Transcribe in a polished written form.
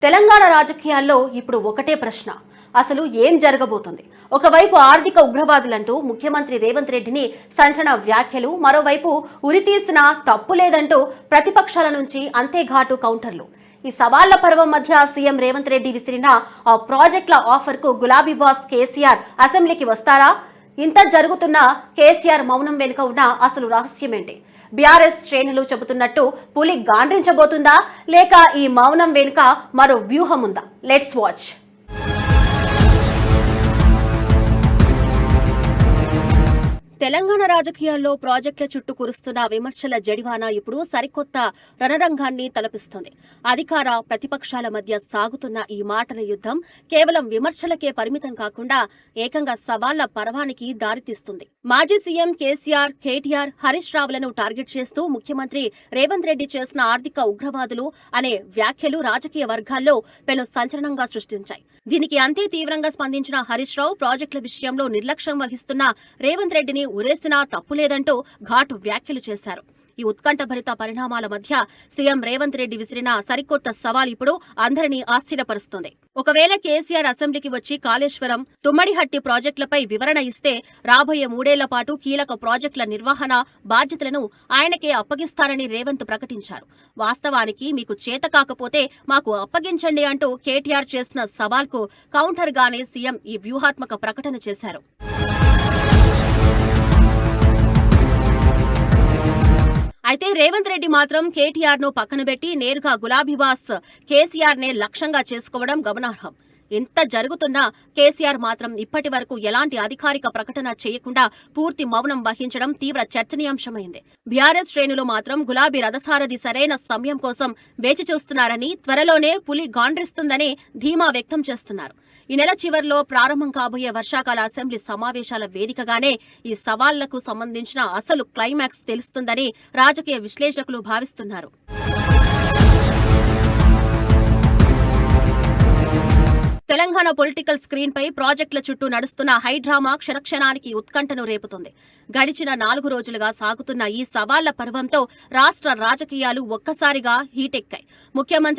తెలంగాణ రాజకీయాల్లో ఇప్పుడు ఒకటే ప్రశ్న, అసలు ఏం జరగబోతుంది? ఒకవైపు ఆర్థిక ఉగ్రవాదులంటూ ముఖ్యమంత్రి రేవంత్ రెడ్డిని సంచలన వ్యాఖ్యలు, మరోవైపు ఉరితీసిన తప్పు లేదంటూ ప్రతిపక్షాల నుంచి అంతే ఘాటు కౌంటర్లు. ఈ సవాళ్ల పర్వం మధ్య సీఎం రేవంత్ రెడ్డి విసిరిన ఆ ప్రాజెక్టుల ఆఫర్ కు గులాబీ బాస్ కేసీఆర్ అసెంబ్లీకి వస్తారా? ఇంత జరుగుతున్న కేసీఆర్ మౌనం వెనుక ఉన్న అసలు రహస్యమేంటి? బీఆర్ఎస్ శ్రేణులు చెబుతున్నట్టు పులి గాండ్రించబోతుందా, లేక ఈ మౌనం వెనుక మరో వ్యూహం ఉందా? Let's watch. తెలంగాణ రాజకీయాల్లో ప్రాజెక్టుల చుట్టూ కురుస్తున్న విమర్శల జడివాన ఇప్పుడు సరికొత్త రణరంగాన్ని తలపిస్తోంది. అధికార ప్రతిపక్షాల మధ్య సాగుతున్న ఈ మాటల యుద్ధం కేవలం విమర్శలకే పరిమితం కాకుండా ఏకంగా సవాళ్ల పర్వానికి దారితీస్తుంది. మాజీ సీఎం కేసీఆర్, కేటీఆర్, హరీష్ రావులను టార్గెట్ చేస్తూ ముఖ్యమంత్రి రేవంత్ రెడ్డి చేసిన ఆర్థిక ఉగ్రవాదులు అనే వ్యాఖ్యలు రాజకీయ వర్గాల్లో పెను సంచలనంగా సృష్టించాయి. దీనికి అంతే తీవ్రంగా స్పందించిన హరీష్ రావు ప్రాజెక్టుల విషయంలో నిర్లక్ష్యం వహిస్తున్న రేవంత్ రెడ్డిని ఉరేసినా తప్పులేదంటూ ఘాటు వ్యాఖ్యలు చేశారు. ఈ ఉత్కంఠభరిత పరిణామాల మధ్య సీఎం రేవంత్ రెడ్డి విసిరిన సరికొత్త సవాల్ ఇప్పుడు అందరినీ ఆశ్చర్యపరుస్తోంది. ఒకవేళ కేసీఆర్ అసెంబ్లీకి వచ్చి కాళేశ్వరం, తుమ్మడిహట్టి ప్రాజెక్టులపై వివరణ ఇస్తే రాబోయే 3 ఏళ్ల పాటు కీలక ప్రాజెక్టుల నిర్వహణ బాధ్యతలను ఆయనకే అప్పగిస్తారని రేవంత్ ప్రకటించారు. వాస్తవానికి మీకు చేత కాకపోతే మాకు అప్పగించండి అంటూ కేటీఆర్ చేసిన సవాల్కు కౌంటర్గానే సీఎం ఈ వ్యూహాత్మక ప్రకటన చేశారు. అయితే రేవంత్ రెడ్డి మాత్రం కేటీఆర్ ను పక్కనబెట్టి నేరుగా గులాబీ బాస్ కేసీఆర్ నే లక్ష్యంగా చేసుకోవడం గమనార్హం. ఇంత జరుగుతున్నా కేసీఆర్ మాత్రం ఇప్పటి వరకు ఎలాంటి అధికారిక ప్రకటన చేయకుండా పూర్తి మౌనం వహించడం తీవ్ర చర్చనీయాంశమైంది. బీఆర్ఎస్ శ్రేణులు మాత్రం గులాబీ రథసారథి సరైన సమయం కోసం వేచి చూస్తున్నారని, త్వరలోనే పులి గాండ్రిస్తుందని ధీమా వ్యక్తం చేస్తున్నారు. ఈ నెల చివర్లో ప్రారంభం కాబోయే వర్షాకాల అసెంబ్లీ సమావేశాల వేదికగానే ఈ సవాళ్లకు సంబంధించిన అసలు క్లైమాక్స్ తెలుస్తుందని రాజకీయ విశ్లేషకులు భావిస్తున్నారు. తెలంగాణ పొలిటికల్ స్క్రీన్ పై ప్రాజెక్టుల చుట్టూ నడుస్తున్న హైడ్రామా క్షణక్షణానికి ఉత్కంఠను రేపుతోంది. గడిచిన 4 రోజులుగా సాగుతున్న ఈ సవాళ్ల పర్వంతో రాష్ట్ర రాజకీయాలు ఒక్కసారిగా హీటెక్కాయి. ముఖ్యమంత్రి